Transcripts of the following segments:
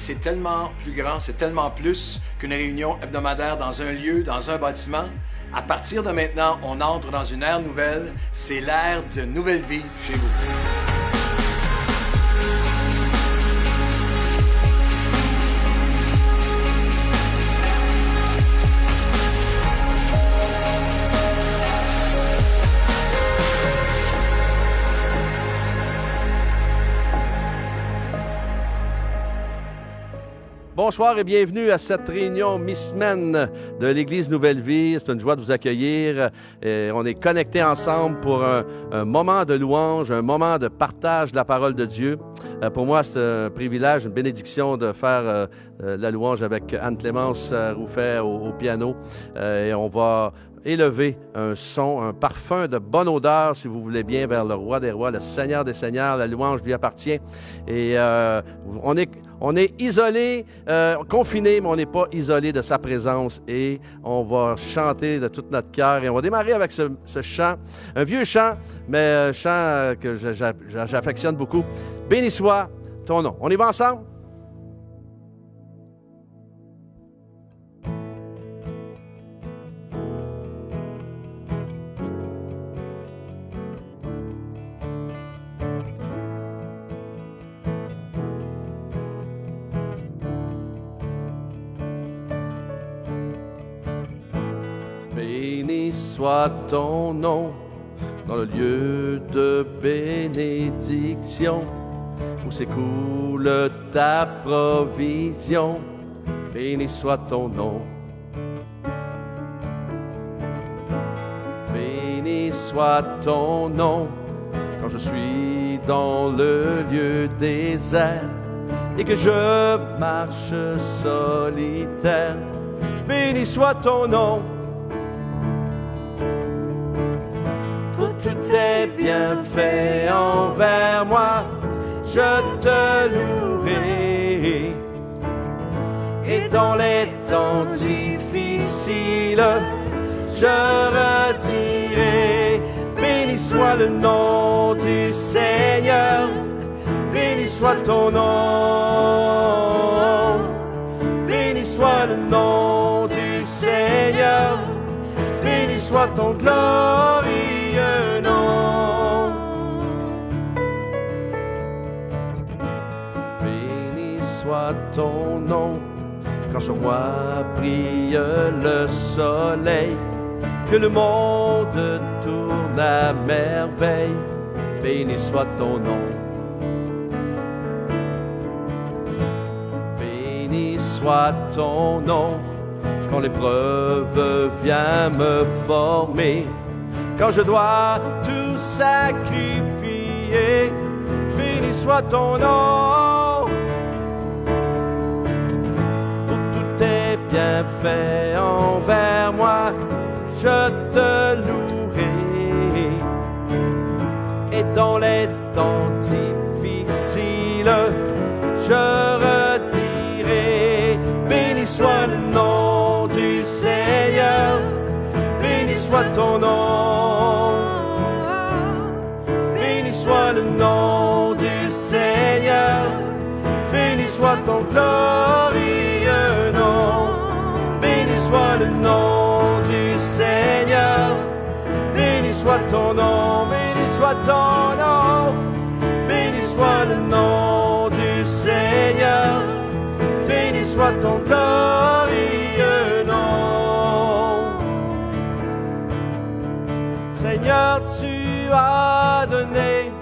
c'est tellement plus grand, c'est tellement plus qu'une réunion hebdomadaire dans un lieu, dans un bâtiment. À partir de maintenant, on entre dans une ère nouvelle. C'est l'ère de nouvelle vie chez vous. Bonsoir et bienvenue à cette réunion mi-semaine de l'Église Nouvelle Vie. C'est une joie de vous accueillir. Et on est connectés ensemble pour un moment de louange, un moment de partage de la parole de Dieu. Pour moi, c'est un privilège, une bénédiction de faire la louange avec Anne-Clémence Rouffet au piano. Et on va élever un son, un parfum de bonne odeur, si vous voulez bien, vers le Roi des Rois, le Seigneur des Seigneurs. La louange lui appartient. Et on est isolé, confiné, mais on n'est pas isolé de sa présence. Et on va chanter de tout notre cœur. Et on va démarrer avec ce chant, un vieux chant, mais un chant que j'affectionne beaucoup. Béni soit ton nom. On y va ensemble? Béni soit ton nom dans le lieu de bénédiction où s'écoule ta provision. Béni soit ton nom. Béni soit ton nom quand je suis dans le lieu désert et que je marche solitaire. Béni soit ton nom. Tous tes bienfaits envers moi, je te louerai. Et dans les temps difficiles, je redirai. Béni soit le nom du Seigneur, béni soit ton nom. Béni soit le nom du Seigneur, béni soit ton glorieux nom. Béni soit ton nom quand sur moi brille le soleil, que le monde tourne à merveille. Béni soit ton nom. Béni soit ton nom quand l'épreuve vient me former, quand je dois tout sacrifier. Béni soit ton nom. Pour tous tes bienfaits envers moi, je te louerai. Et dans les temps difficiles, je redirai. Béni soit le nom du Seigneur, béni soit ton nom. Béni soit le nom du Seigneur, béni soit ton glorieux nom. Béni soit le nom du Seigneur, béni soit ton nom, béni soit ton nom. Béni soit le nom du Seigneur, béni soit ton glorieux nom. Seigneur, tu as donné,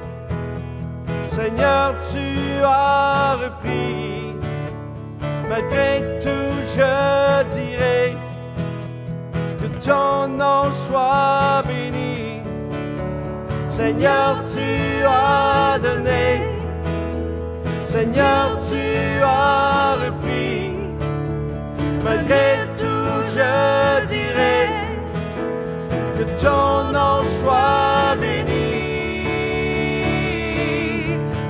Seigneur, tu as repris. Malgré tout, je dirai que ton nom soit béni. Seigneur, tu as donné, Seigneur, tu as repris. Malgré tout, je dirai que ton nom soit béni.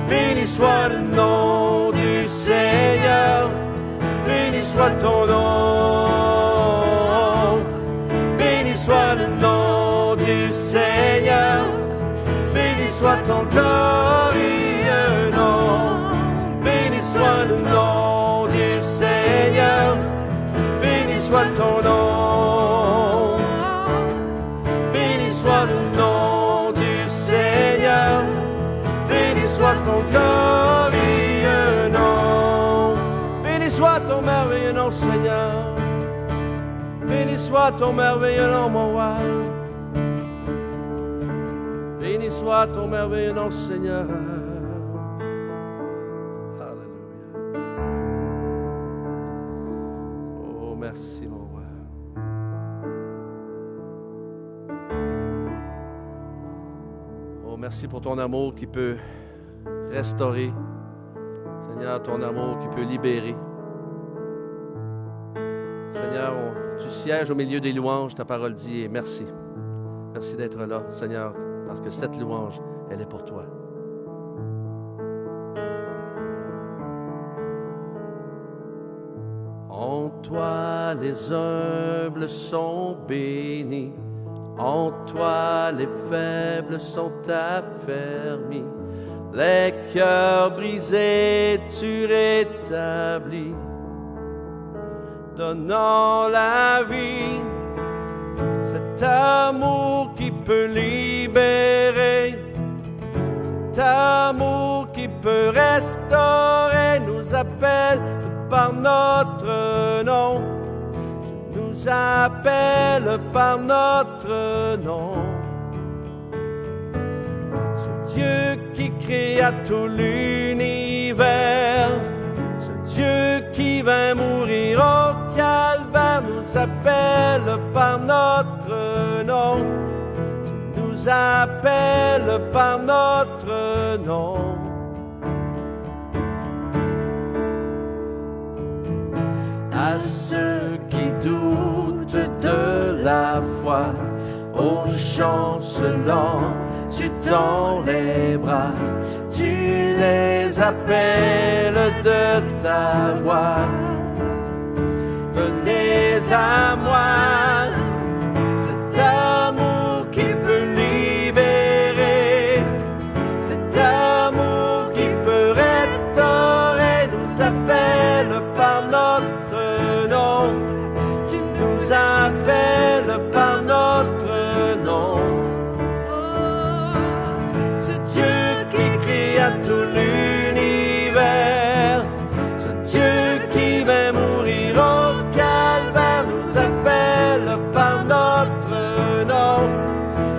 Béni soit le nom du Seigneur, béni soit ton nom. Béni soit le nom du Seigneur, béni soit ton glorieux nom. Béni soit le nom soit ton merveilleux nom, mon roi. Béni soit ton merveilleux nom, Seigneur. Alléluia. Oh, merci, mon roi. Oh, merci pour ton amour qui peut restaurer. Seigneur, ton amour qui peut libérer. Seigneur, tu sièges au milieu des louanges, ta parole dit, et merci. Merci d'être là, Seigneur, parce que cette louange, elle est pour toi. En toi, les humbles sont bénis. En toi, les faibles sont affermis. Les cœurs brisés, tu rétablis. Donnant la vie, cet amour qui peut libérer, cet amour qui peut restaurer, nous appelle par notre nom, nous appelle par notre nom. Ce Dieu qui créa tout l'univers, ce Dieu qui vint mourir au calvaire, nous appelle par notre nom, nous appelle par notre nom. À ceux qui doutent de la foi, aux chancelants, tu tends les bras, tu les appelles de ta voix. Venez à moi, cet amour qui peut libérer, cet amour qui peut restaurer, nous appelle par notre nom, tu nous appelles par notre nom. Ce Dieu qui créa tout l'univers, ce Dieu qui va mourir au calvaire, nous appelle par notre nom,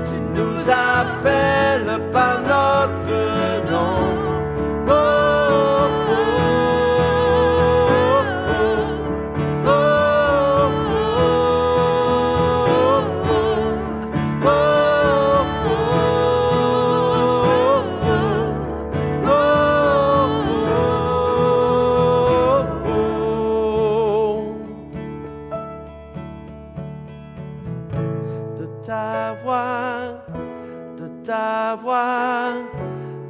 tu nous appelles par notre nom. Oh, oh, oh, oh, de ta voix,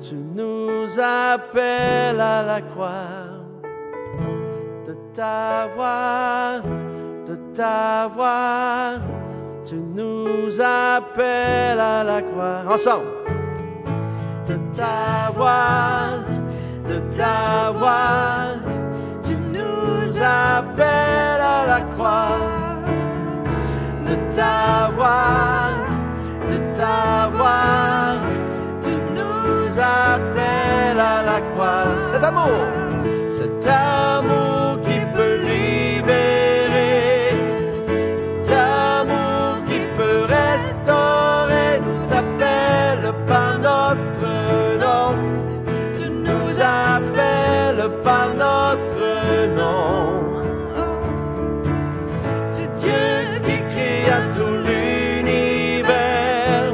tu nous appelles à la croix. De ta voix, tu nous appelles à la croix. Ensemble. De ta voix, tu nous appelles à la croix. De ta voix, tu nous appelles à la croix. Cet amour qui peut libérer, cet amour qui peut restaurer, nous appelle par notre nom, tu nous appelles par notre nom. C'est Dieu qui créa tout l'univers,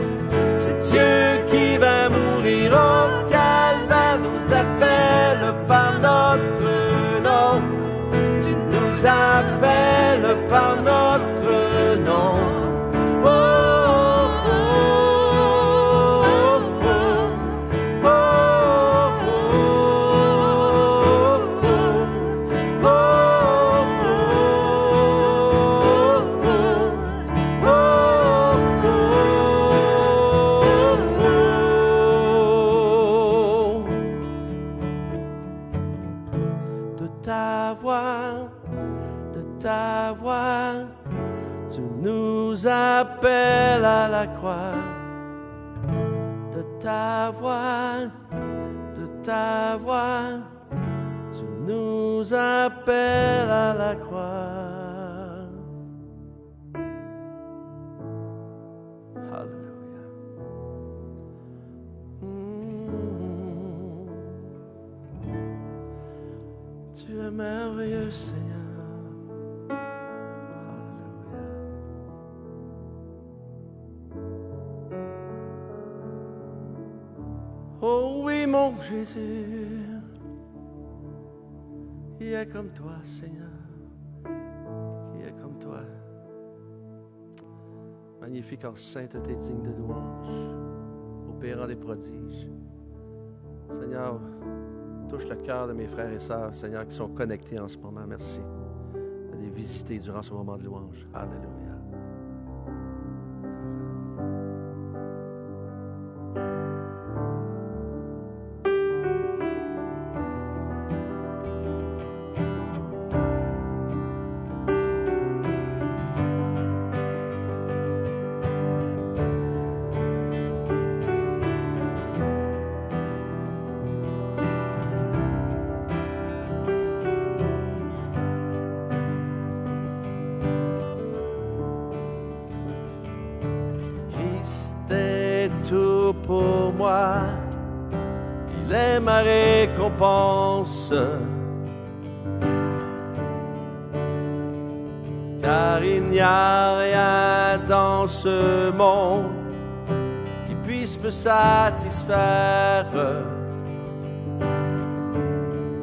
c'est Dieu qui va mourir au calvaire, nous appelle par notre nom, tu nous appelles par notre nom. Oh, oh, oh, oh, oh, oh, oh, de ta voix, tu nous appelles à la croix. De ta voix, tu nous appelles à la croix. es merveilleux, Seigneur. Alléluia. Oh oui, mon Jésus, qui est comme toi, Seigneur, qui est comme toi. Magnifique en sainteté, digne de louange, opérant des prodiges. Seigneur, touche le cœur de mes frères et sœurs, Seigneur, qui sont connectés en ce moment. Merci de les visiter durant ce moment de louange. Alléluia. Tout pour moi, il est ma récompense, car il n'y a rien dans ce monde qui puisse me satisfaire,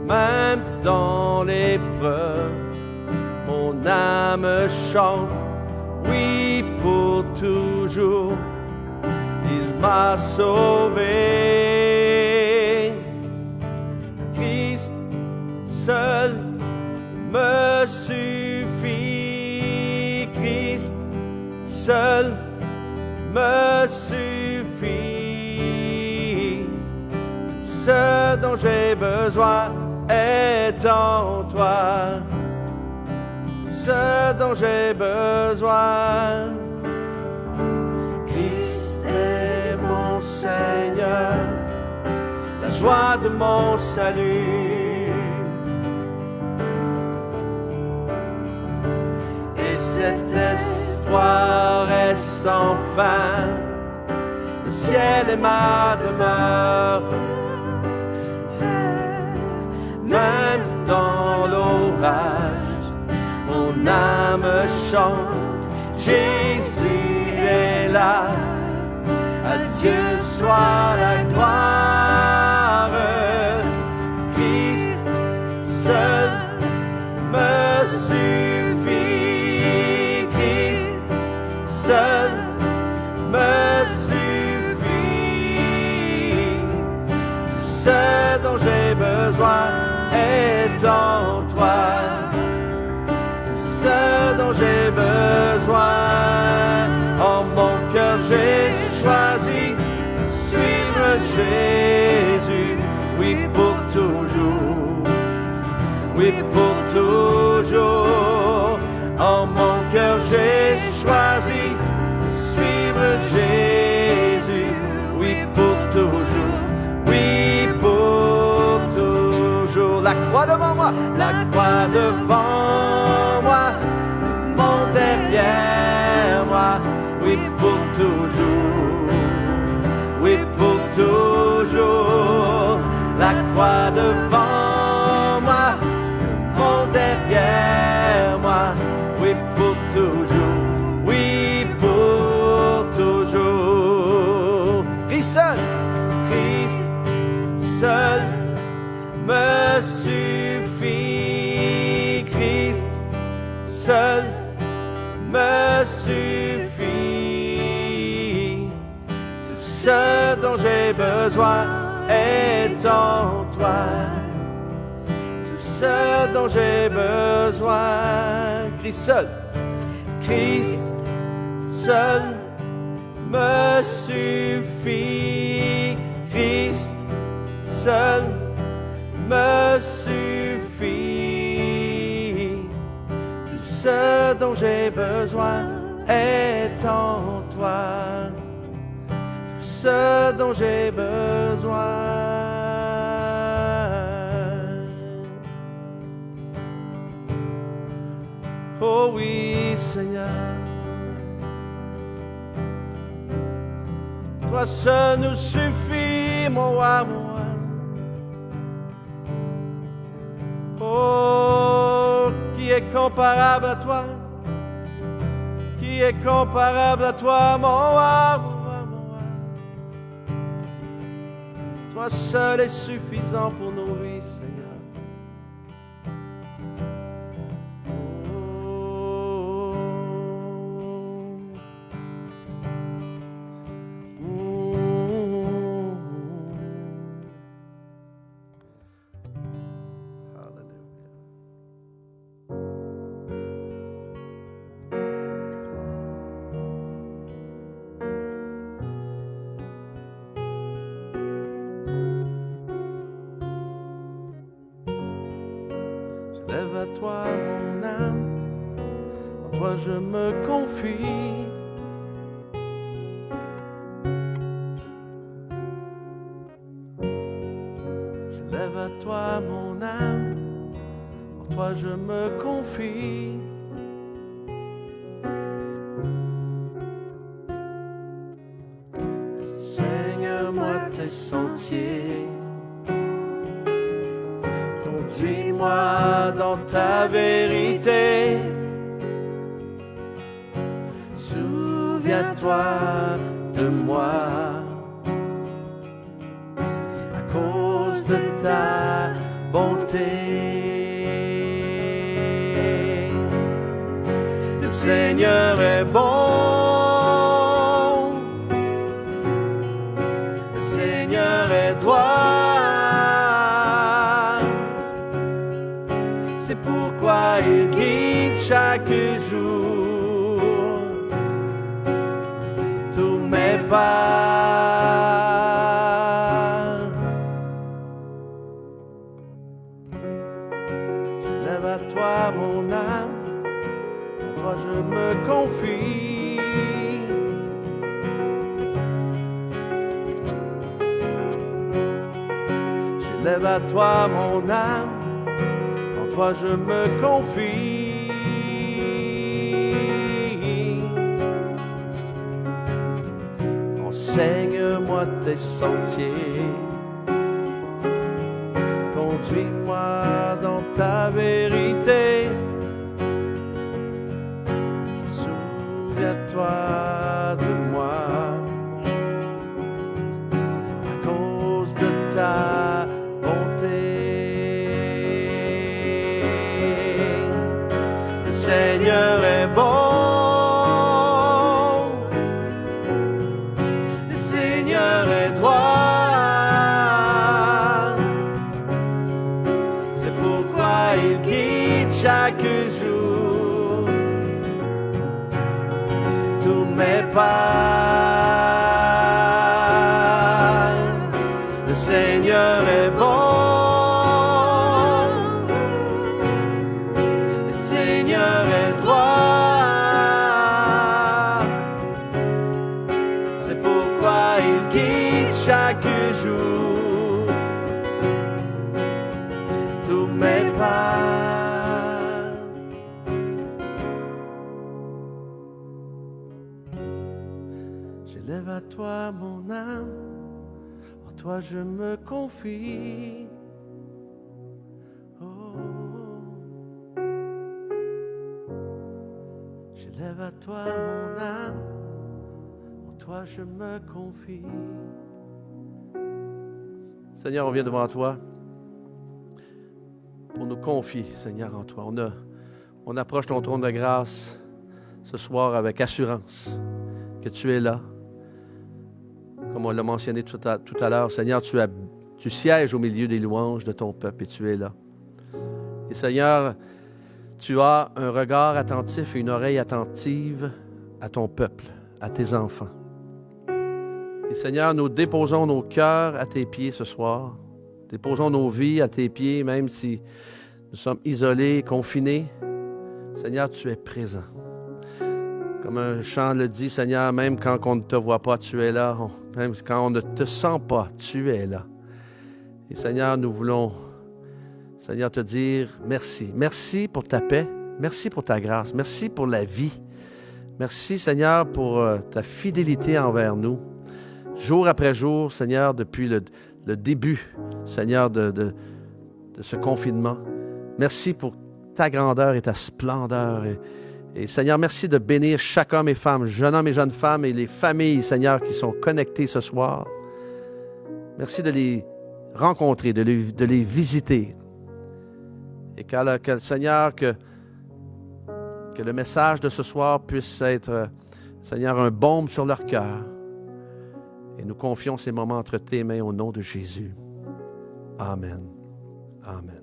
même dans l'épreuve, mon âme chante, oui pour toujours. Il m'a sauvé. Christ seul me suffit. Christ seul me suffit. Ce dont j'ai besoin est en toi. Ce dont j'ai besoin. Seigneur, la joie de mon salut. Et cet espoir est sans fin. Le ciel est ma demeure. Même dans l'orage, mon âme chante. Jésus est là. À Dieu soit la gloire. Christ seul me suffit. Christ seul me suffit. Tout ce dont j'ai besoin est en toi. Tout ce dont j'ai besoin. En mon cœur j'ai choisi de suivre Jésus, oui pour toujours, oui pour toujours. En mon cœur j'ai choisi de suivre Jésus, oui pour toujours, oui pour toujours. La croix devant moi, la croix devant moi, le monde derrière moi, oui pour toujours, oui pour toujours. La croix devant moi, le monde derrière moi, oui pour toujours, oui pour toujours. Christ seul me suffit. Christ seul me suffit. Tout ce dont j'ai besoin est en toi. Tout ce dont j'ai besoin. Christ seul me suffit. Christ seul me suffit. Tout ce dont j'ai besoin est en toi. Tout ce dont j'ai besoin. Oh oui, Seigneur. Toi seul nous suffit, mon roi, mon roi. Oh comparable à toi? Qui est comparable à toi, mon roi, mon roi, mon roi? Toi seul est suffisant pour nos vies, Seigneur. Lève à toi mon âme, en toi je me confie. Je lève à toi mon âme, en toi je me confie. Seigneur-moi tes sentiers. Conduis-moi dans ta vérité. Souviens-toi de moi à cause de ta bonté. Le Seigneur est bon. Le Seigneur est droit. C'est pourquoi il guide chaque jour tous mes pas. Je lève à toi mon âme, en toi je me confie. Je lève à toi mon âme, toi je me confie. Enseigne-moi tes sentiers. Conduis-moi dans ta vérité. Souviens-toi de moi à cause de ta bonté. Le Seigneur est bon, le Seigneur est droit. C'est pourquoi il guide chaque jour tous mes pas. Le Seigneur est bon. Chaque jour, tous mes pas. J'élève à toi mon âme, en toi je me confie. Oh. J'élève à toi mon âme, en toi je me confie. Seigneur, on vient devant toi pour nous confier, Seigneur, en toi. On approche ton trône de grâce ce soir avec assurance que tu es là. Comme on l'a mentionné tout à l'heure, Seigneur, tu sièges au milieu des louanges de ton peuple et tu es là. Et Seigneur, tu as un regard attentif et une oreille attentive à ton peuple, à tes enfants. Et Seigneur, nous déposons nos cœurs à tes pieds ce soir. Déposons nos vies à tes pieds, même si nous sommes isolés, confinés. Seigneur, tu es présent. Comme un chant le dit, Seigneur, même quand on ne te voit pas, tu es là. Même quand on ne te sent pas, tu es là. Et Seigneur, nous voulons, Seigneur, te dire merci. Merci pour ta paix. Merci pour ta grâce. Merci pour la vie. Merci, Seigneur, pour ta fidélité envers nous. Jour après jour, Seigneur, depuis le début, Seigneur, de ce confinement. Merci pour ta grandeur et ta splendeur. Et Seigneur, merci de bénir chaque homme et femme, jeune homme et jeune femme, et les familles, Seigneur, qui sont connectées ce soir. Merci de les rencontrer, de les visiter. Et Seigneur, que le message de ce soir puisse être, Seigneur, un baume sur leur cœur. Et nous confions ces moments entre tes mains au nom de Jésus. Amen. Amen.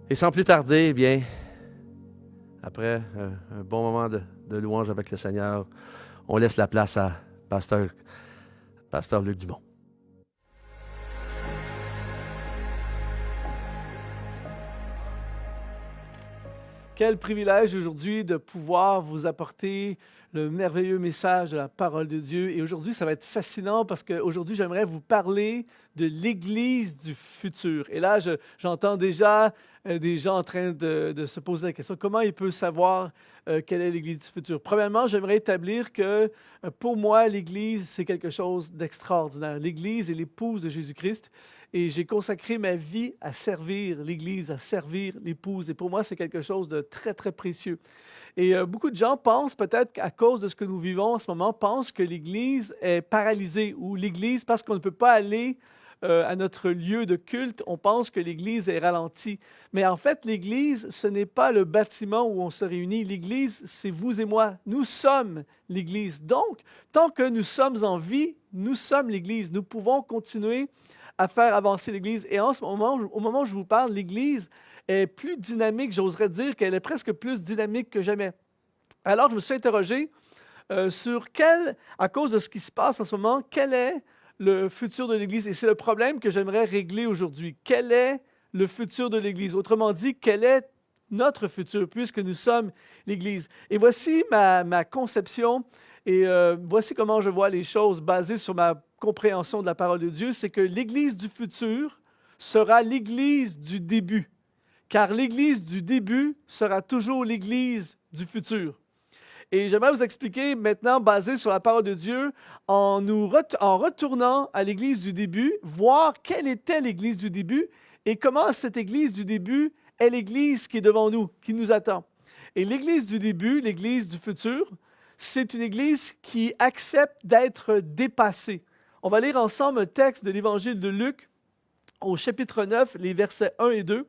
Et sans plus tarder, eh bien, après un bon moment de louange avec le Seigneur, on laisse la place à Pasteur Luc Dumont. Quel privilège aujourd'hui de pouvoir vous apporter le merveilleux message de la parole de Dieu. Et aujourd'hui, ça va être fascinant parce qu'aujourd'hui, j'aimerais vous parler de l'Église du futur. Et là, j'entends déjà des gens en train de se poser la question, comment il peut savoir quelle est l'Église du futur? Premièrement, j'aimerais établir que pour moi, l'Église, c'est quelque chose d'extraordinaire. L'Église est l'épouse de Jésus-Christ. Et j'ai consacré ma vie à servir l'Église, à servir l'épouse. Et pour moi, c'est quelque chose de très, très précieux. Et beaucoup de gens pensent, peut-être qu'à cause de ce que nous vivons en ce moment, pensent que l'Église est paralysée ou l'Église, parce qu'on ne peut pas aller à notre lieu de culte, on pense que l'Église est ralentie. Mais en fait, l'Église, ce n'est pas le bâtiment où on se réunit. L'Église, c'est vous et moi. Nous sommes l'Église. Donc, tant que nous sommes en vie, nous sommes l'Église. Nous pouvons continuer à faire avancer l'Église. Et en ce moment, au moment où je vous parle, l'Église est plus dynamique, j'oserais dire qu'elle est presque plus dynamique que jamais. Alors, je me suis interrogé sur à cause de ce qui se passe en ce moment, quel est le futur de l'Église? Et c'est le problème que j'aimerais régler aujourd'hui. Quel est le futur de l'Église? Autrement dit, quel est notre futur, puisque nous sommes l'Église? Et voici ma conception, et voici comment je vois les choses basées sur ma compréhension de la parole de Dieu, c'est que l'Église du futur sera l'Église du début, car l'Église du début sera toujours l'Église du futur. Et j'aimerais vous expliquer maintenant, basé sur la parole de Dieu, en retournant à l'Église du début, voir quelle était l'Église du début et comment cette Église du début est l'Église qui est devant nous, qui nous attend. Et l'Église du début, l'Église du futur, c'est une Église qui accepte d'être dépassée. On va lire ensemble un texte de l'Évangile de Luc au chapitre 9, les versets 1 et 2.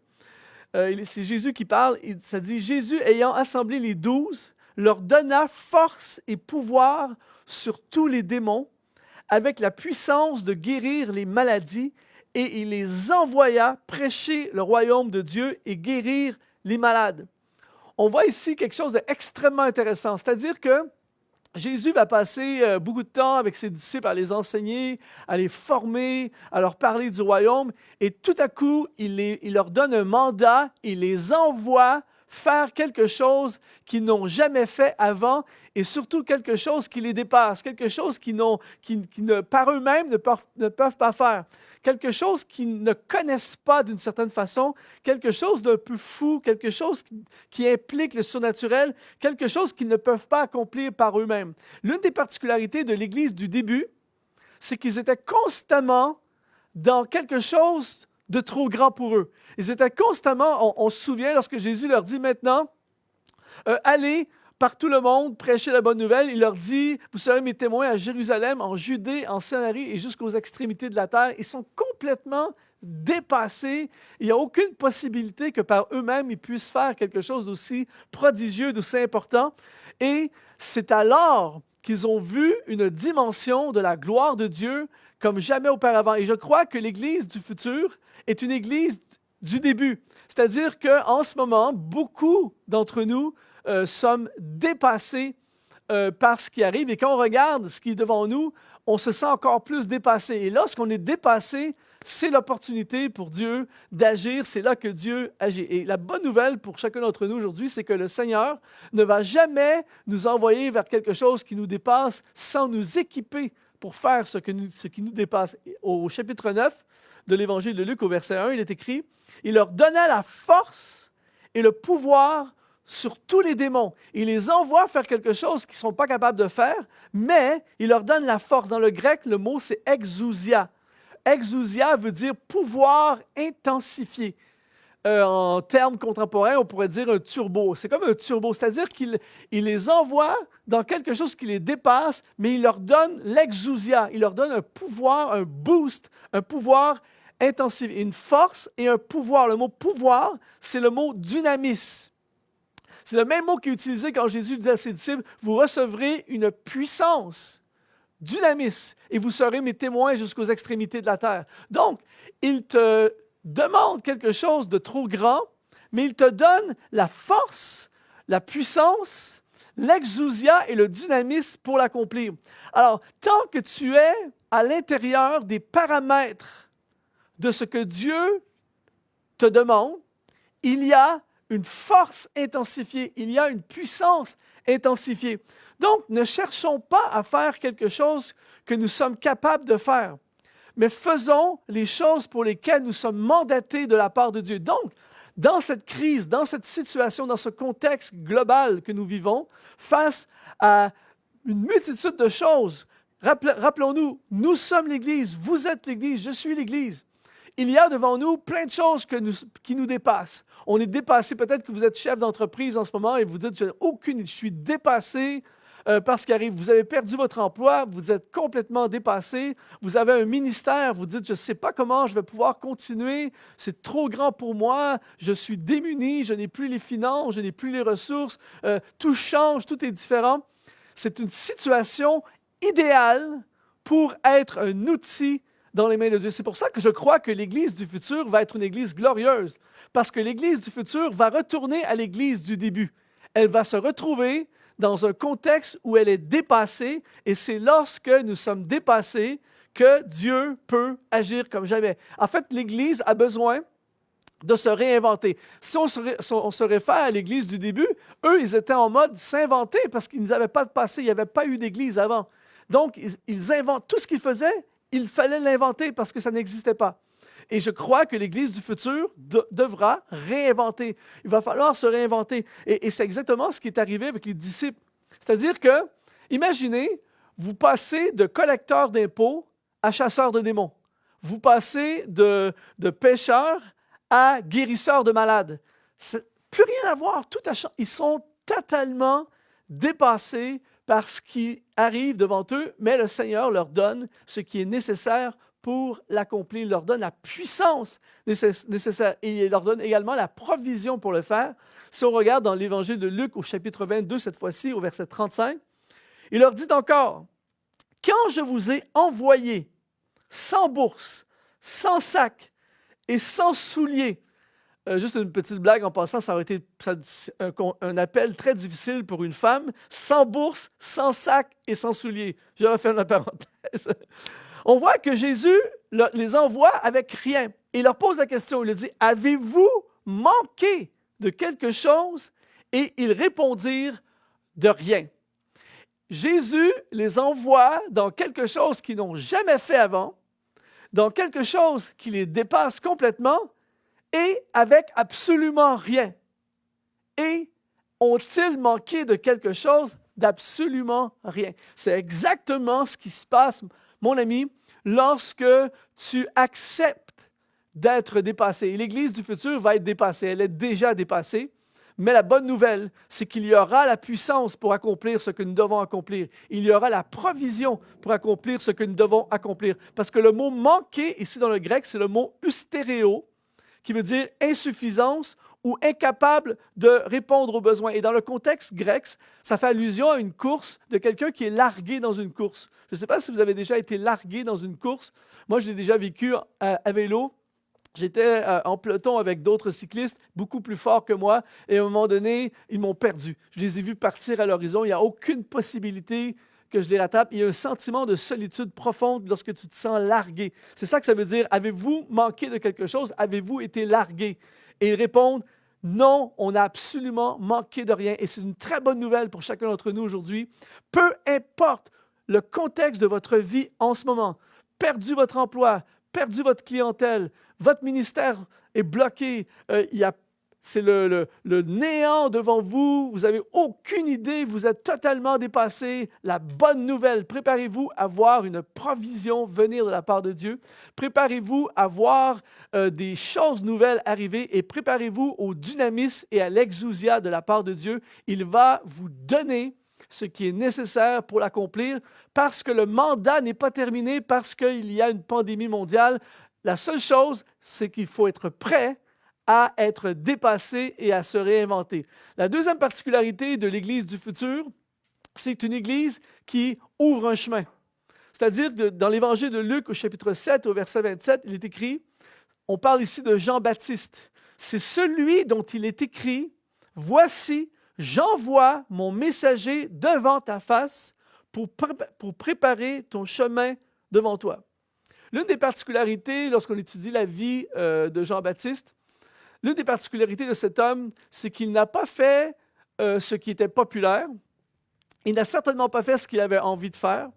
C'est Jésus qui parle. Ça dit « Jésus, ayant assemblé les 12, leur donna force et pouvoir sur tous les démons, avec la puissance de guérir les maladies, et il les envoya prêcher le royaume de Dieu et guérir les malades. » On voit ici quelque chose d'extrêmement intéressant, c'est-à-dire que Jésus va passer beaucoup de temps avec ses disciples à les enseigner, à les former, à leur parler du royaume. Et tout à coup, il leur donne un mandat, il les envoie faire quelque chose qu'ils n'ont jamais fait avant et surtout quelque chose qui les dépasse, quelque chose qui par eux-mêmes ne peuvent pas faire, quelque chose qu'ils ne connaissent pas d'une certaine façon, quelque chose d'un peu fou, quelque chose qui implique le surnaturel, quelque chose qu'ils ne peuvent pas accomplir par eux-mêmes. L'une des particularités de l'Église du début, c'est qu'ils étaient constamment dans quelque chose de trop grand pour eux. Ils étaient constamment, on se souvient lorsque Jésus leur dit maintenant, allez par tout le monde, prêcher la bonne nouvelle. Il leur dit, vous serez mes témoins à Jérusalem, en Judée, en Samarie et jusqu'aux extrémités de la terre. Ils sont complètement dépassés. Il n'y a aucune possibilité que par eux-mêmes, ils puissent faire quelque chose d'aussi prodigieux, d'aussi important. Et c'est alors qu'ils ont vu une dimension de la gloire de Dieu comme jamais auparavant. Et je crois que l'Église du futur est une Église du début. C'est-à-dire qu'en ce moment, beaucoup d'entre nous sommes dépassés par ce qui arrive. Et quand on regarde ce qui est devant nous, on se sent encore plus dépassé. Et lorsqu'on est dépassé, c'est l'opportunité pour Dieu d'agir. C'est là que Dieu agit. Et la bonne nouvelle pour chacun d'entre nous aujourd'hui, c'est que le Seigneur ne va jamais nous envoyer vers quelque chose qui nous dépasse sans nous équiper pour faire ce qui nous dépasse. Au chapitre 9 de l'Évangile de Luc, au verset 1, il est écrit « Il leur donna la force et le pouvoir sur tous les démons. Il les envoie faire quelque chose qu'ils ne sont pas capables de faire, mais il leur donne la force. » Dans le grec, le mot, c'est exousia. exousia veut dire pouvoir intensifié. En termes contemporains, on pourrait dire un turbo. C'est comme un turbo, c'est-à-dire qu'il les envoie dans quelque chose qui les dépasse, mais il leur donne l'exousia, il leur donne un pouvoir, un boost, un pouvoir intensifié, une force et un pouvoir. Le mot pouvoir, c'est le mot dynamis. C'est le même mot qui est utilisé quand Jésus dit à ses disciples, « Vous recevrez une puissance, dynamis, et vous serez mes témoins jusqu'aux extrémités de la terre. » Donc, il te demande quelque chose de trop grand, mais il te donne la force, la puissance, l'exousia et le dynamisme pour l'accomplir. Alors, tant que tu es à l'intérieur des paramètres de ce que Dieu te demande, il y a une force intensifiée, il y a une puissance intensifiée. Donc, ne cherchons pas à faire quelque chose que nous sommes capables de faire, mais faisons les choses pour lesquelles nous sommes mandatés de la part de Dieu. Donc, dans cette crise, dans cette situation, dans ce contexte global que nous vivons, face à une multitude de choses, rappelons-nous, nous sommes l'Église, vous êtes l'Église, je suis l'Église. Il y a devant nous plein de choses qui nous dépassent. On est dépassé, peut-être que vous êtes chef d'entreprise en ce moment et vous dites, je suis dépassé par ce qui arrive. Vous avez perdu votre emploi, vous êtes complètement dépassé. Vous avez un ministère, vous dites, je ne sais pas comment je vais pouvoir continuer, c'est trop grand pour moi, je suis démuni, je n'ai plus les finances, je n'ai plus les ressources, tout change, tout est différent. C'est une situation idéale pour être un outil dans les mains de Dieu. C'est pour ça que je crois que l'Église du futur va être une Église glorieuse, parce que l'Église du futur va retourner à l'Église du début. Elle va se retrouver dans un contexte où elle est dépassée, et c'est lorsque nous sommes dépassés que Dieu peut agir comme jamais. En fait, l'Église a besoin de se réinventer. Si on se réfère à l'Église du début, eux, ils étaient en mode s'inventer parce qu'ils n'avaient pas de passé, il n'y avait pas eu d'Église avant. Donc, ils inventent tout ce qu'ils faisaient, il fallait l'inventer parce que ça n'existait pas. Et je crois que l'Église du futur devra réinventer. Il va falloir se réinventer. Et c'est exactement ce qui est arrivé avec les disciples. C'est-à-dire que, imaginez, vous passez de collecteur d'impôts à chasseur de démons. Vous passez de pêcheur à guérisseur de malades. Plus rien à voir. Tout a changé. Ils sont totalement dépassés par ce qui arrive devant eux, mais le Seigneur leur donne ce qui est nécessaire pour l'accomplir. Il leur donne la puissance nécessaire et il leur donne également la provision pour le faire. Si on regarde dans l'Évangile de Luc au chapitre 22, cette fois-ci, au verset 35, il leur dit encore, « Quand je vous ai envoyé sans bourse, sans sac et sans souliers, juste une petite blague en passant, ça aurait été un appel très difficile pour une femme, sans bourse, sans sac et sans souliers. » Je refais la parenthèse. On voit que Jésus les envoie avec rien. Et il leur pose la question, il leur dit, « Avez-vous manqué de quelque chose? » Et ils répondirent, « De rien. » Jésus les envoie dans quelque chose qu'ils n'ont jamais fait avant, dans quelque chose qui les dépasse complètement, et avec absolument rien. Et ont-ils manqué de quelque chose? D'absolument rien. C'est exactement ce qui se passe, mon ami, lorsque tu acceptes d'être dépassé. Et l'Église du futur va être dépassée. Elle est déjà dépassée. Mais la bonne nouvelle, c'est qu'il y aura la puissance pour accomplir ce que nous devons accomplir. Il y aura la provision pour accomplir ce que nous devons accomplir. Parce que le mot « manquer », ici dans le grec, c'est le mot « eustéréo », qui veut dire insuffisance ou incapable de répondre aux besoins. Et dans le contexte grec, ça fait allusion à une course de quelqu'un qui est largué dans une course. Je ne sais pas si vous avez déjà été largué dans une course. Moi, je l'ai déjà vécu à vélo. J'étais en peloton avec d'autres cyclistes beaucoup plus forts que moi et à un moment donné, ils m'ont perdu. Je les ai vus partir à l'horizon. Il n'y a aucune possibilité que je les rattrape. Il y a un sentiment de solitude profonde lorsque tu te sens largué. C'est ça que ça veut dire. Avez-vous manqué de quelque chose? Avez-vous été largué? Et ils répondent, non, on a absolument manqué de rien. Et c'est une très bonne nouvelle pour chacun d'entre nous aujourd'hui. Peu importe le contexte de votre vie en ce moment, perdu votre emploi, perdu votre clientèle, votre ministère est bloqué, c'est le néant devant vous, vous n'avez aucune idée, vous êtes totalement dépassé. La bonne nouvelle, préparez-vous à voir une provision venir de la part de Dieu. Préparez-vous à voir des choses nouvelles arriver et préparez-vous au dynamisme et à l'exousia de la part de Dieu. Il va vous donner ce qui est nécessaire pour l'accomplir parce que le mandat n'est pas terminé, parce qu'il y a une pandémie mondiale. La seule chose, c'est qu'il faut être prêt à être dépassé et à se réinventer. La deuxième particularité de l'Église du futur, c'est une Église qui ouvre un chemin. C'est-à-dire que dans l'Évangile de Luc, au chapitre 7, au verset 27, il est écrit, on parle ici de Jean-Baptiste. C'est celui dont il est écrit, « Voici, j'envoie mon messager devant ta face pour préparer ton chemin devant toi. » L'une des particularités, lorsqu'on étudie la vie de Jean-Baptiste, l'une des particularités de cet homme, c'est qu'il n'a pas fait ce qui était populaire, il n'a certainement pas fait ce qu'il avait envie de faire,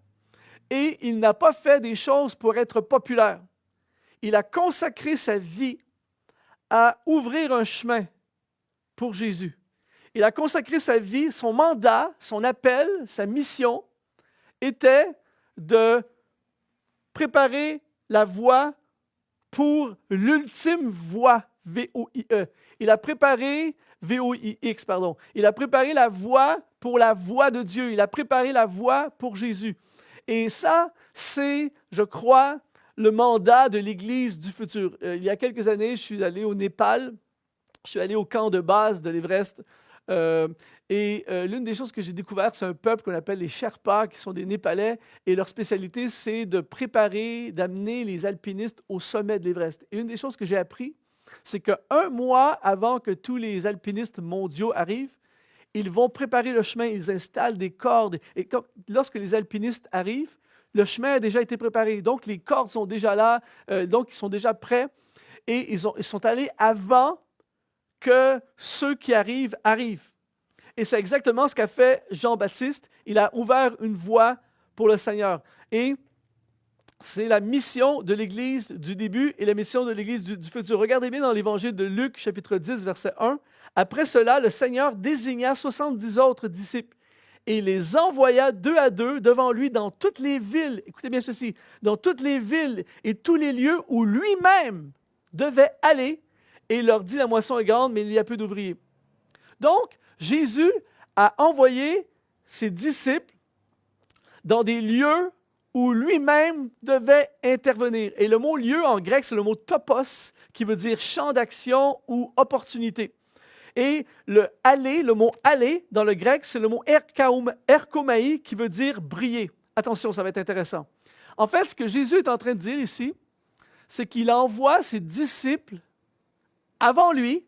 et il n'a pas fait des choses pour être populaire. Il a consacré sa vie à ouvrir un chemin pour Jésus. Il a consacré sa vie, son mandat, son appel, sa mission était de préparer la voie pour l'ultime voie, V-O-I-E. Il a préparé, V-O-I-X, pardon. Il a préparé la voie pour la voie de Dieu. Il a préparé la voie pour Jésus. Et ça, c'est, je crois, le mandat de l'Église du futur. Il y a quelques années, je suis allé au Népal. Je suis allé au camp de base de l'Everest. L'une des choses que j'ai découvertes, c'est un peuple qu'on appelle les Sherpas, qui sont des Népalais, et leur spécialité, c'est de préparer, d'amener les alpinistes au sommet de l'Everest. Et une des choses que j'ai appris, c'est qu'un mois avant que tous les alpinistes mondiaux arrivent, ils vont préparer le chemin, ils installent des cordes. Et lorsque les alpinistes arrivent, le chemin a déjà été préparé. Donc, les cordes sont déjà là, donc ils sont déjà prêts. Et ils sont allés avant que ceux qui arrivent. Et c'est exactement ce qu'a fait Jean-Baptiste. Il a ouvert une voie pour le Seigneur. Et c'est la mission de l'Église du début et la mission de l'Église du futur. Regardez bien dans l'Évangile de Luc, chapitre 10, verset 1. Après cela, le Seigneur désigna 70 autres disciples et les envoya 2 à 2 devant lui dans toutes les villes. Écoutez bien ceci. Dans toutes les villes et tous les lieux où lui-même devait aller. Et il leur dit, la moisson est grande, mais il y a peu d'ouvriers. Donc, Jésus a envoyé ses disciples dans des lieux où lui-même devait intervenir. Et le mot lieu en grec, c'est le mot topos, qui veut dire champ d'action ou opportunité. Et le aller, le mot aller dans le grec, c'est le mot erkomai, qui veut dire briller. Attention, ça va être intéressant. En fait, ce que Jésus est en train de dire ici, c'est qu'il envoie ses disciples avant lui,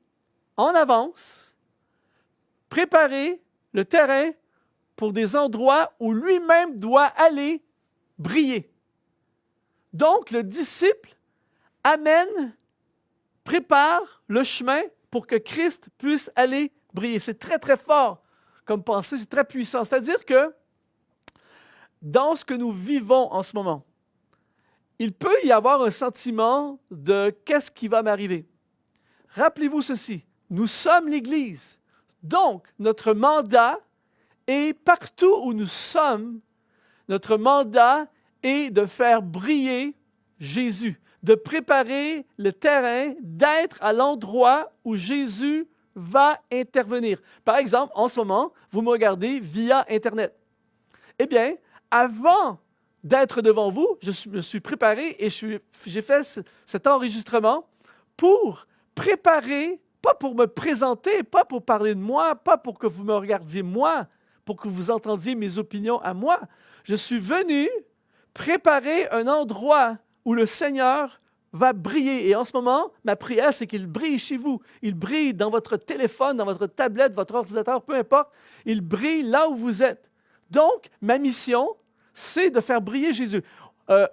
en avance, préparer le terrain pour des endroits où lui-même doit aller briller. Donc, le disciple amène, prépare le chemin pour que Christ puisse aller briller. C'est très, très fort comme pensée, c'est très puissant. C'est-à-dire que dans ce que nous vivons en ce moment, il peut y avoir un sentiment de « qu'est-ce qui va m'arriver ?» Rappelez-vous ceci, nous sommes l'Église. Donc, notre mandat est partout où nous sommes, notre mandat est de faire briller Jésus, de préparer le terrain, d'être à l'endroit où Jésus va intervenir. Par exemple, en ce moment, vous me regardez via Internet. Eh bien, avant d'être devant vous, je me suis préparé et j'ai fait cet enregistrement pour préparer, pas pour me présenter, pas pour parler de moi, pas pour que vous me regardiez moi, pour que vous entendiez mes opinions à moi. Je suis venu préparer un endroit où le Seigneur va briller. Et en ce moment, ma prière, c'est qu'il brille chez vous. Il brille dans votre téléphone, dans votre tablette, votre ordinateur, peu importe. Il brille là où vous êtes. Donc, ma mission, c'est de faire briller Jésus.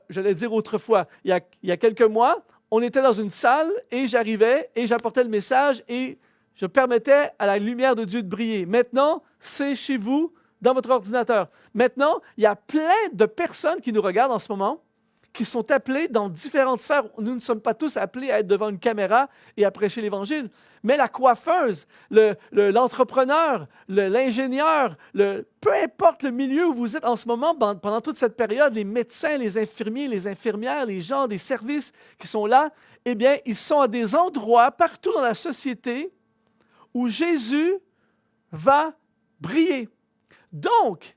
J'allais dire autrefois, il y a quelques mois, on était dans une salle et j'arrivais et j'apportais le message et je permettais à la lumière de Dieu de briller. Maintenant, c'est chez vous, dans votre ordinateur. Maintenant, il y a plein de personnes qui nous regardent en ce moment qui sont appelés dans différentes sphères. Nous ne sommes pas tous appelés à être devant une caméra et à prêcher l'Évangile. Mais la coiffeuse, l'entrepreneur, l'ingénieur, peu importe le milieu où vous êtes en ce moment, pendant toute cette période, les médecins, les infirmiers, les infirmières, les gens des services qui sont là, eh bien, ils sont à des endroits partout dans la société où Jésus va briller. Donc,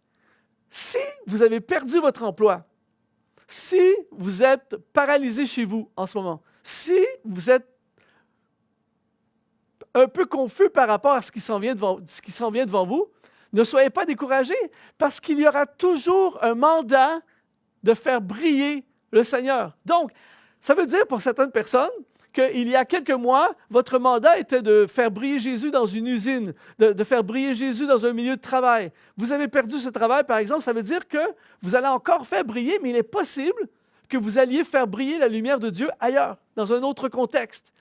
si vous avez perdu votre emploi, si vous êtes paralysé chez vous en ce moment, si vous êtes un peu confus par rapport à ce qui s'en vient devant vous, ne soyez pas découragés parce qu'il y aura toujours un mandat de faire briller le Seigneur. Donc, ça veut dire pour certaines personnes qu'il y a quelques mois, votre mandat était de faire briller Jésus dans une usine, de faire briller Jésus dans un milieu de travail. Vous avez perdu ce travail, par exemple, ça veut dire que vous allez encore faire briller, mais il est possible que vous alliez faire briller la lumière de Dieu ailleurs, dans un autre contexte.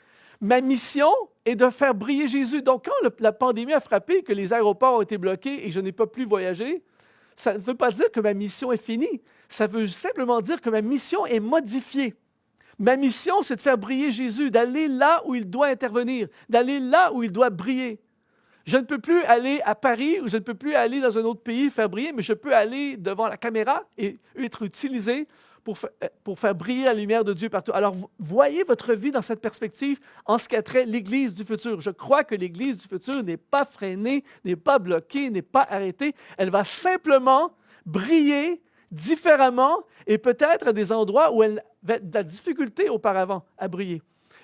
Ma mission est de faire briller Jésus. Donc, quand la pandémie a frappé, que les aéroports ont été bloqués et que je n'ai pas pu voyager, ça ne veut pas dire que ma mission est finie. Ça veut simplement dire que ma mission est modifiée. Ma mission, c'est de faire briller Jésus, d'aller là où il doit intervenir, d'aller là où il doit briller. Je ne peux plus aller à Paris ou je ne peux plus aller dans un autre pays faire briller, mais je peux aller devant la caméra et être utilisé pour faire briller la lumière de Dieu partout. Alors, voyez votre vie dans cette perspective en ce qui a trait l'Église du futur. Je crois que l'Église du futur n'est pas freinée, n'est pas bloquée, n'est pas arrêtée. Elle va simplement briller différemment et peut-être à des endroits où elle avait de la difficulté auparavant à briller.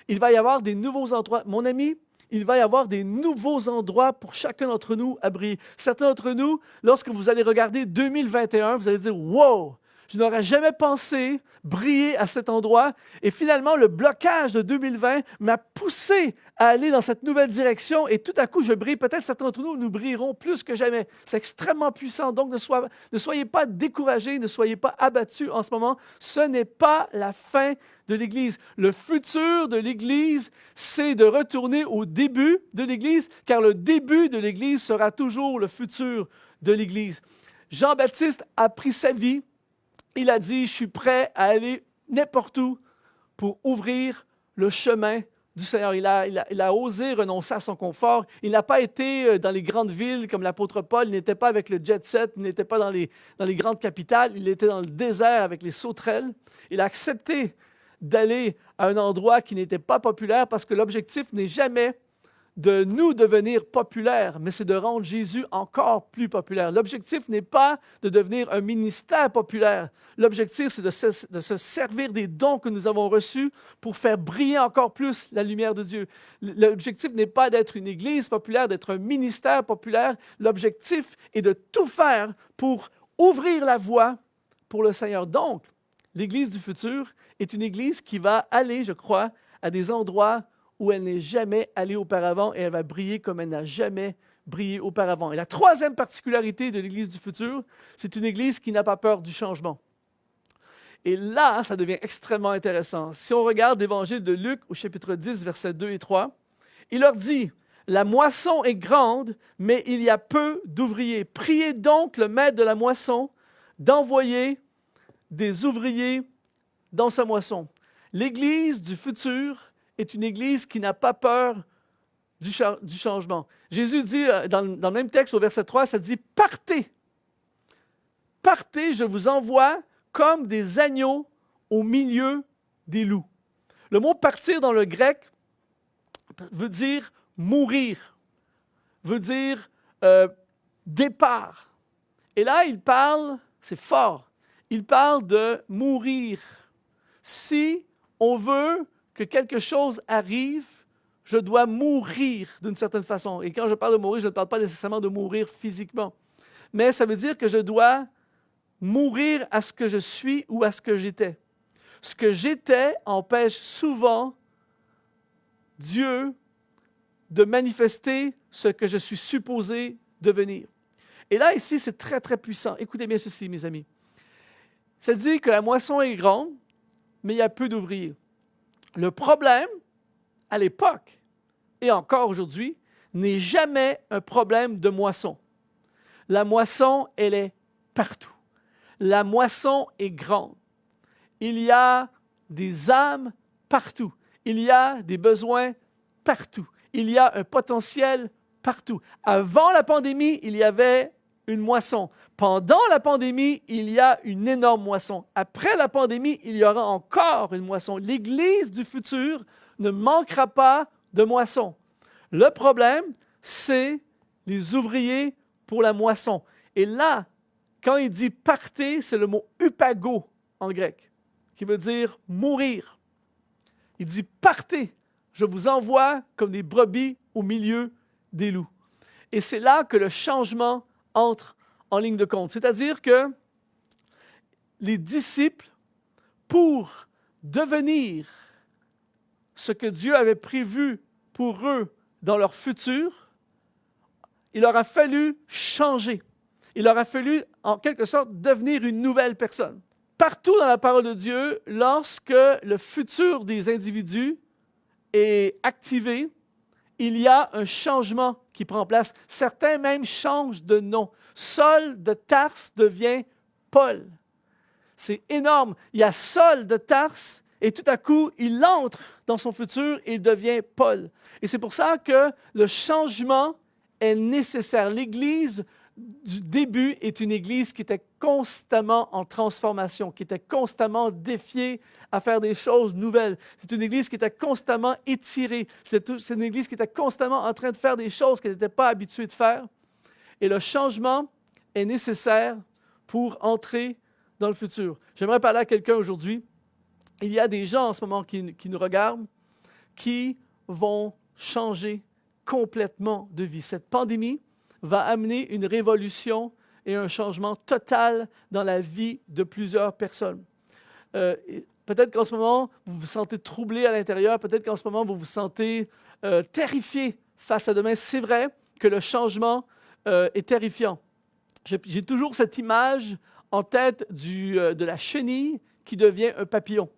Il va y avoir des nouveaux endroits. Mon ami, il va y avoir des nouveaux endroits pour chacun d'entre nous à briller. Certains d'entre nous, lorsque vous allez regarder 2021, vous allez dire « Wow! Je n'aurais jamais pensé briller à cet endroit. » Et finalement, le blocage de 2020 m'a poussé à aller dans cette nouvelle direction. Et tout à coup, je brille. Peut-être certains d'entre nous, nous brillerons plus que jamais. C'est extrêmement puissant. Donc, ne soyez pas découragés, ne soyez pas abattus en ce moment. Ce n'est pas la fin de l'Église. Le futur de l'Église, c'est de retourner au début de l'Église, car le début de l'Église sera toujours le futur de l'Église. Jean-Baptiste a pris sa vie. Il a dit, je suis prêt à aller n'importe où pour ouvrir le chemin du Seigneur. Il a osé renoncer à son confort. Il n'a pas été dans les grandes villes comme l'apôtre Paul. Il n'était pas avec le jet set. Il n'était pas dans les grandes capitales. Il était dans le désert avec les sauterelles. Il a accepté d'aller à un endroit qui n'était pas populaire parce que l'objectif n'est jamais de nous devenir populaires, mais c'est de rendre Jésus encore plus populaire. L'objectif n'est pas de devenir un ministère populaire. L'objectif, c'est de se servir des dons que nous avons reçus pour faire briller encore plus la lumière de Dieu. L'objectif n'est pas d'être une église populaire, d'être un ministère populaire. L'objectif est de tout faire pour ouvrir la voie pour le Seigneur. Donc, l'Église du futur est une Église qui va aller, je crois, à des endroits où elle n'est jamais allée auparavant et elle va briller comme elle n'a jamais brillé auparavant. Et la troisième particularité de l'Église du futur, c'est une Église qui n'a pas peur du changement. Et là, ça devient extrêmement intéressant. Si on regarde l'Évangile de Luc au chapitre 10, versets 2 et 3, il leur dit, « La moisson est grande, mais il y a peu d'ouvriers. Priez donc le maître de la moisson d'envoyer des ouvriers dans sa moisson. » L'Église du futur est une Église qui n'a pas peur du changement. Jésus dit, dans le même texte, au verset 3, ça dit « Partez! Partez, je vous envoie comme des agneaux au milieu des loups. » Le mot « partir » dans le grec veut dire « mourir », veut dire « départ ». Et là, il parle, c'est fort, il parle de mourir. Si on veut que quelque chose arrive, je dois mourir d'une certaine façon. Et quand je parle de mourir, je ne parle pas nécessairement de mourir physiquement. Mais ça veut dire que je dois mourir à ce que je suis ou à ce que j'étais. Ce que j'étais empêche souvent Dieu de manifester ce que je suis supposé devenir. Et là, ici, c'est très, très puissant. Écoutez bien ceci, mes amis. Ça dit que la moisson est grande, mais il y a peu d'ouvriers. Le problème, à l'époque et encore aujourd'hui, n'est jamais un problème de moisson. La moisson, elle est partout. La moisson est grande. il y a des âmes partout. Il y a des besoins partout. Il y a un potentiel partout. Avant la pandémie, il y avait une moisson. Pendant la pandémie, il y a une énorme moisson. Après la pandémie, il y aura encore une moisson. L'Église du futur ne manquera pas de moisson. Le problème, c'est les ouvriers pour la moisson. Et là, quand il dit partez, c'est le mot upago en grec, qui veut dire mourir. Il dit partez, je vous envoie comme des brebis au milieu des loups. Et c'est là que le changement entre en ligne de compte. C'est-à-dire que les disciples, pour devenir ce que Dieu avait prévu pour eux dans leur futur, il leur a fallu changer. Il leur a fallu, en quelque sorte, devenir une nouvelle personne. Partout dans la parole de Dieu, lorsque le futur des individus est activé, il y a un changement qui prend place. Certains même changent de nom. Saul de Tarse devient Paul. C'est énorme. Il y a Saul de Tarse et tout à coup, il entre dans son futur et il devient Paul. Et c'est pour ça que le changement est nécessaire. L'Église du début est une Église qui était constamment en transformation, qui était constamment défiée à faire des choses nouvelles. C'est une Église qui était constamment étirée. C'est une Église qui était constamment en train de faire des choses qu'elle n'était pas habituée de faire. Et le changement est nécessaire pour entrer dans le futur. J'aimerais parler à quelqu'un aujourd'hui. Il y a des gens en ce moment qui nous regardent, qui vont changer complètement de vie. Cette pandémie va amener une révolution et un changement total dans la vie de plusieurs personnes. Peut-être qu'en ce moment, vous vous sentez troublé à l'intérieur. Peut-être qu'en ce moment, vous vous sentez terrifié face à demain. C'est vrai que le changement est terrifiant. J'ai toujours cette image en tête de la chenille qui devient un papillon.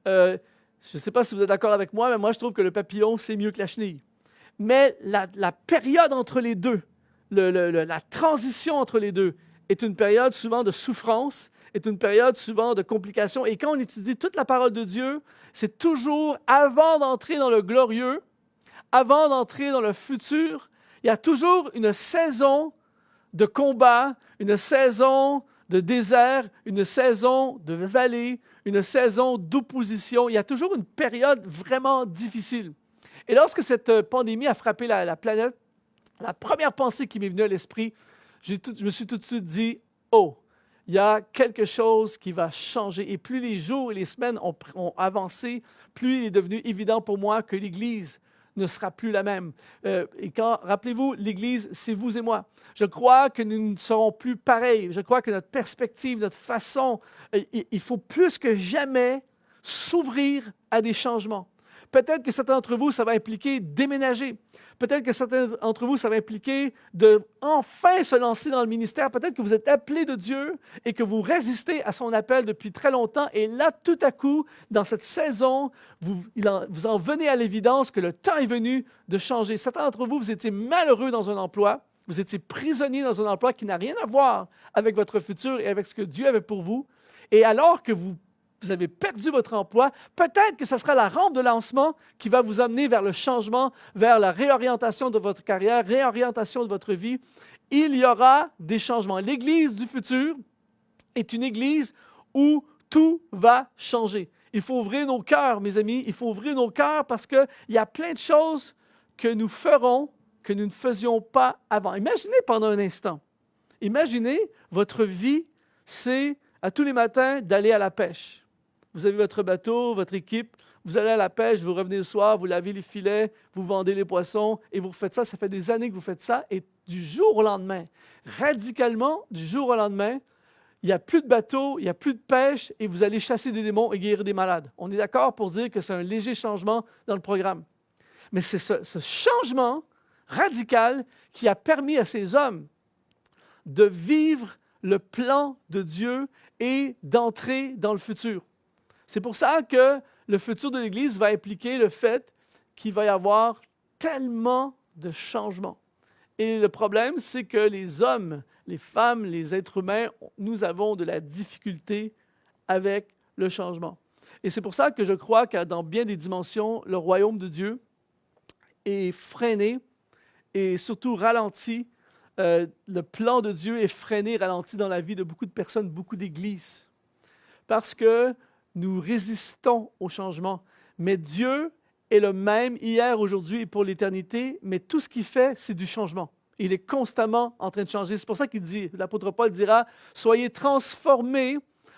Je ne sais pas si vous êtes d'accord avec moi, mais moi, je trouve que le papillon, c'est mieux que la chenille. Mais la période entre les deux, la transition entre les deux est une période souvent de souffrance, est une période souvent de complications. Et quand on étudie toute la parole de Dieu, c'est toujours avant d'entrer dans le glorieux, avant d'entrer dans le futur, il y a toujours une saison de combat, une saison de désert, une saison de vallée, une saison d'opposition. Il y a toujours une période vraiment difficile. Et lorsque cette pandémie a frappé la planète, la première pensée qui m'est venue à l'esprit, je me suis tout de suite dit, oh, il y a quelque chose qui va changer. Et plus les jours et les semaines ont avancé, plus il est devenu évident pour moi que l'Église ne sera plus la même. Et rappelez-vous, l'Église, c'est vous et moi. Je crois que nous ne serons plus pareils. Je crois que notre perspective, notre façon, il faut plus que jamais s'ouvrir à des changements. Peut-être que certains d'entre vous, ça va impliquer déménager. Peut-être que certains d'entre vous, ça va impliquer de enfin se lancer dans le ministère. Peut-être que vous êtes appelés de Dieu et que vous résistez à son appel depuis très longtemps. Et là, tout à coup, dans cette saison, vous en venez à l'évidence que le temps est venu de changer. Certains d'entre vous, vous étiez malheureux dans un emploi. Vous étiez prisonnier dans un emploi qui n'a rien à voir avec votre futur et avec ce que Dieu avait pour vous. Et alors que vous avez perdu votre emploi, peut-être que ce sera la rampe de lancement qui va vous amener vers le changement, vers la réorientation de votre carrière, réorientation de votre vie. Il y aura des changements. L'Église du futur est une Église où tout va changer. Il faut ouvrir nos cœurs, mes amis. Il faut ouvrir nos cœurs parce qu'il y a plein de choses que nous ferons que nous ne faisions pas avant. Imaginez pendant un instant. Imaginez votre vie, c'est à tous les matins d'aller à la pêche. Vous avez votre bateau, votre équipe, vous allez à la pêche, vous revenez le soir, vous lavez les filets, vous vendez les poissons et vous refaites ça. Ça fait des années que vous faites ça et du jour au lendemain, radicalement, du jour au lendemain, il n'y a plus de bateau, il n'y a plus de pêche et vous allez chasser des démons et guérir des malades. On est d'accord pour dire que c'est un léger changement dans le programme. Mais c'est ce changement radical qui a permis à ces hommes de vivre le plan de Dieu et d'entrer dans le futur. C'est pour ça que le futur de l'Église va impliquer le fait qu'il va y avoir tellement de changements. Et le problème, c'est que les hommes, les femmes, les êtres humains, nous avons de la difficulté avec le changement. Et c'est pour ça que je crois que dans bien des dimensions, le royaume de Dieu est freiné et surtout ralenti. Le plan de Dieu est freiné, ralenti dans la vie de beaucoup de personnes, beaucoup d'églises. Parce que nous résistons au changement. Mais Dieu est le même hier, aujourd'hui et pour l'éternité, mais tout ce qu'il fait, c'est du changement. Il est constamment en train de changer. C'est pour ça qu'il dit, l'apôtre Paul dira, « Soyez transformés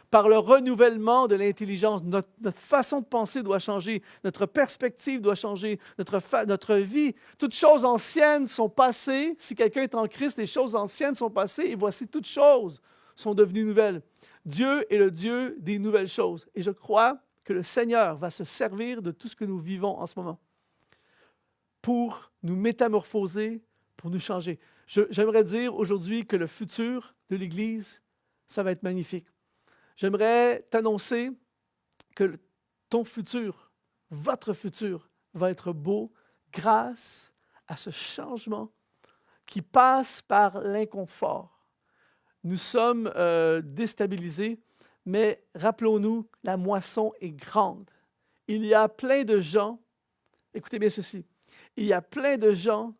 par le renouvellement de l'intelligence. » Notre façon de penser doit changer, notre perspective doit changer, notre vie. Toutes choses anciennes sont passées. Si quelqu'un est en Christ, les choses anciennes sont passées et voici toutes choses sont devenues nouvelles. Dieu est le Dieu des nouvelles choses. Et je crois que le Seigneur va se servir de tout ce que nous vivons en ce moment pour nous métamorphoser, pour nous changer. J'aimerais dire aujourd'hui que le futur de l'Église, ça va être magnifique. J'aimerais t'annoncer que ton futur, votre futur, va être beau grâce à ce changement qui passe par l'inconfort. Nous sommes déstabilisés, mais rappelons-nous, la moisson est grande. Il y a plein de gens, écoutez bien ceci, il y a plein de gens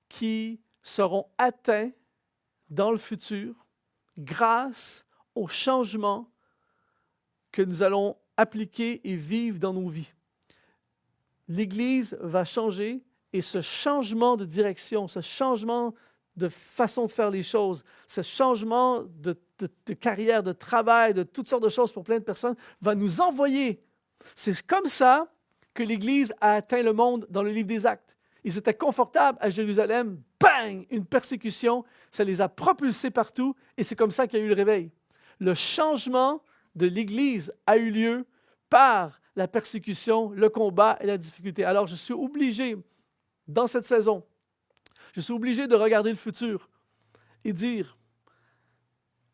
qui seront atteints dans le futur grâce au changement que nous allons appliquer et vivre dans nos vies. L'Église va changer et ce changement de direction, ce changement de façon de faire les choses, ce changement de carrière, de travail, de toutes sortes de choses pour plein de personnes, va nous envoyer. C'est comme ça que l'Église a atteint le monde dans le livre des Actes. Ils étaient confortables à Jérusalem, bang, une persécution, ça les a propulsés partout et c'est comme ça qu'il y a eu le réveil. Le changement de l'Église a eu lieu par la persécution, le combat et la difficulté. Alors, je suis obligé, dans cette saison, je suis obligé de regarder le futur et dire,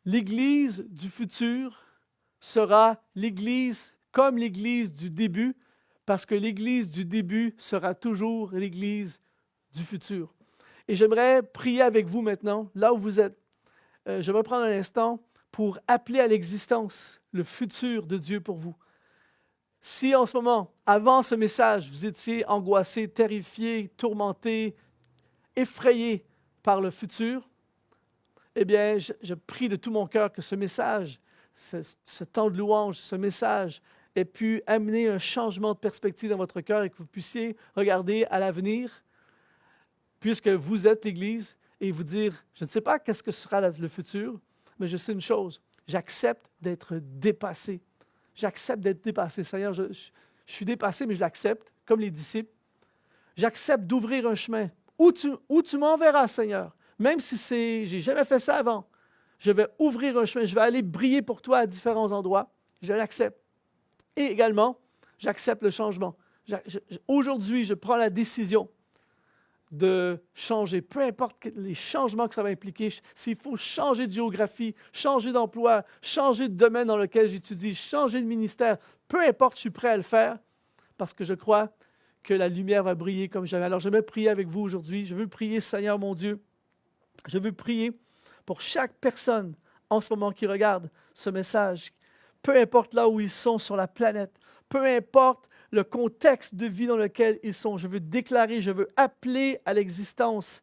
l'Église du futur sera l'Église comme l'Église du début, parce que l'Église du début sera toujours l'Église du futur. Et j'aimerais prier avec vous maintenant, là où vous êtes. J'aimerais prendre un instant pour appeler à l'existence le futur de Dieu pour vous. Si en ce moment, avant ce message, vous étiez angoissé, terrifié, tourmenté, effrayé par le futur, eh bien, je prie de tout mon cœur que ce message, ce temps de louange, ce message ait pu amener un changement de perspective dans votre cœur et que vous puissiez regarder à l'avenir, puisque vous êtes l'Église, et vous dire, je ne sais pas qu'est-ce que sera le futur, mais je sais une chose, j'accepte d'être dépassé. J'accepte d'être dépassé. Seigneur, je suis dépassé, mais je l'accepte, comme les disciples. J'accepte d'ouvrir un chemin. Où tu m'enverras, Seigneur, même si j'ai jamais fait ça avant, je vais ouvrir un chemin, je vais aller briller pour toi à différents endroits. Je l'accepte. Et également, j'accepte le changement. Aujourd'hui, je prends la décision de changer, peu importe les changements que ça va impliquer. S'il faut changer de géographie, changer d'emploi, changer de domaine dans lequel j'étudie, changer de ministère, peu importe, je suis prêt à le faire parce que je crois que la lumière va briller comme jamais. Alors, je vais prier avec vous aujourd'hui. Je veux prier, Seigneur mon Dieu. Je veux prier pour chaque personne en ce moment qui regarde ce message, peu importe là où ils sont sur la planète, peu importe le contexte de vie dans lequel ils sont. Je veux déclarer, je veux appeler à l'existence.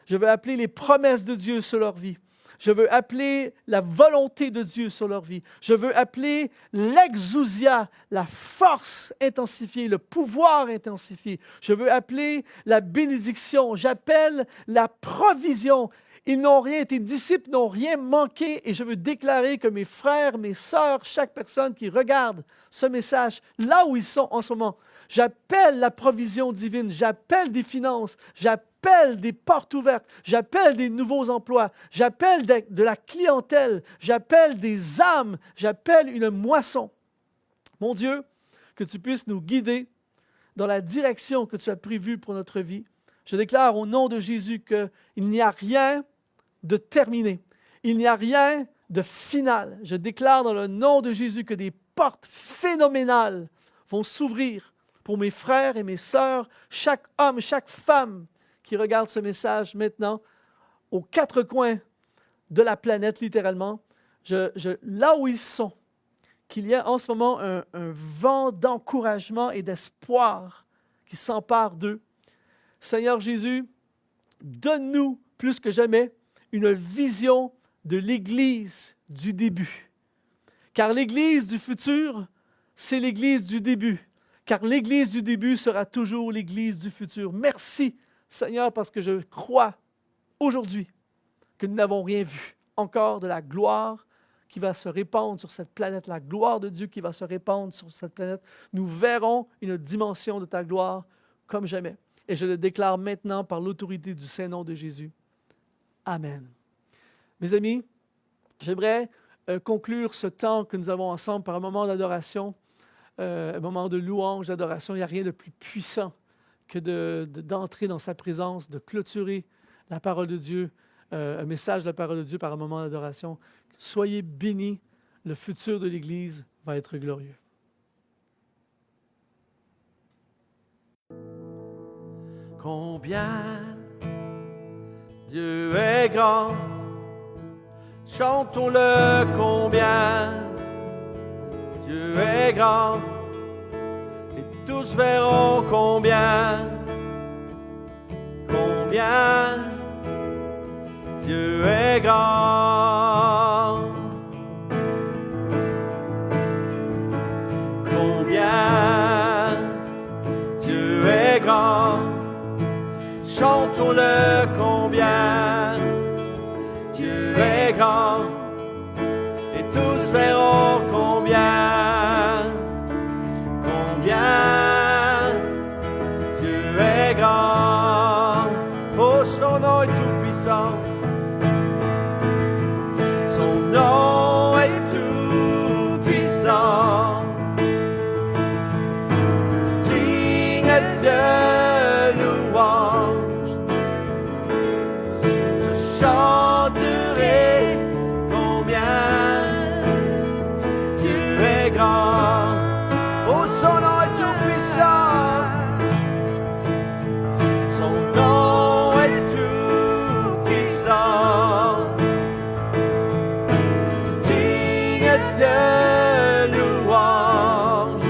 Je veux appeler les promesses de Dieu sur leur vie. Je veux appeler la volonté de Dieu sur leur vie. Je veux appeler l'exousia, la force intensifiée, le pouvoir intensifié. Je veux appeler la bénédiction. J'appelle la provision. Ils n'ont rien, tes disciples n'ont rien manqué et je veux déclarer que mes frères, mes sœurs, chaque personne qui regarde ce message, là où ils sont en ce moment, j'appelle la provision divine, j'appelle des finances, j'appelle des portes ouvertes, j'appelle des nouveaux emplois, j'appelle de la clientèle, j'appelle des âmes, j'appelle une moisson. Mon Dieu, que tu puisses nous guider dans la direction que tu as prévue pour notre vie. Je déclare au nom de Jésus qu'il n'y a rien de terminé. Il n'y a rien de final. Je déclare dans le nom de Jésus que des portes phénoménales vont s'ouvrir pour mes frères et mes sœurs, chaque homme, chaque femme qui regarde ce message maintenant, aux quatre coins de la planète, littéralement. Là où ils sont, qu'il y a en ce moment un vent d'encouragement et d'espoir qui s'empare d'eux. Seigneur Jésus, donne-nous plus que jamais une vision de l'Église du début. Car l'Église du futur, c'est l'Église du début. Car l'Église du début sera toujours l'Église du futur. Merci, Seigneur, parce que je crois aujourd'hui que nous n'avons rien vu encore de la gloire qui va se répandre sur cette planète, la gloire de Dieu qui va se répandre sur cette planète. Nous verrons une dimension de ta gloire comme jamais. Et je le déclare maintenant par l'autorité du Saint-Nom de Jésus. Amen. Mes amis, j'aimerais conclure ce temps que nous avons ensemble par un moment d'adoration, un moment de louange, d'adoration. Il n'y a rien de plus puissant que d'entrer dans sa présence, de clôturer la parole de Dieu, un message de la parole de Dieu par un moment d'adoration. Soyez bénis, le futur de l'Église va être glorieux. Combien Dieu est grand, chantons-le combien Dieu est grand, et tous verront combien Dieu est grand. Combien Dieu est grand, chantons-le combien Dieu est grand, et tous verront combien Dieu est grand. Oh, son nom est tout puissant, son nom est tout puissant, digne de louange. Je chanterai combien Dieu est grand. Oh, son nom est tout puissant, son nom est tout puissant, digne de louange.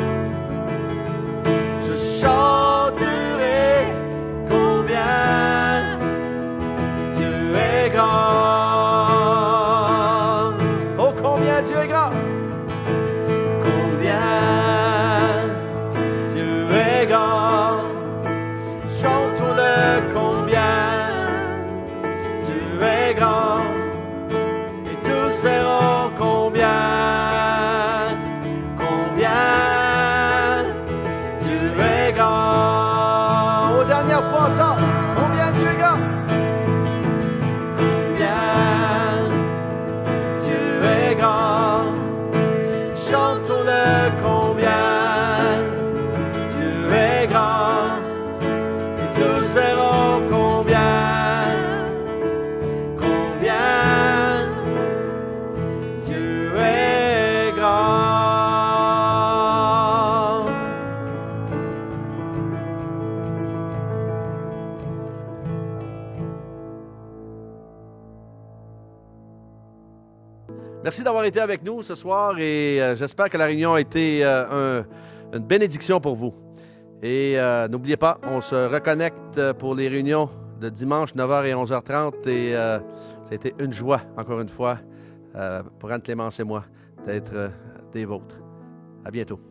Je chanterai combien Dieu est grand. Oh, combien Dieu est grand! Combien Dieu est grand, chantons-le combien Dieu est grand, et tous verront combien Dieu est grand. Aux dernières fois ensemble, combien Dieu est grand, combien Dieu est grand, chantons-le combien Dieu est grand, et tous verront combien Dieu est grand. Merci d'avoir été avec nous ce soir et j'espère que la réunion a été une bénédiction pour vous. Et n'oubliez pas, on se reconnecte pour les réunions de dimanche 9h et 11h30 et ça a été une joie, encore une fois, pour Anne-Clémence et moi, d'être des vôtres. À bientôt.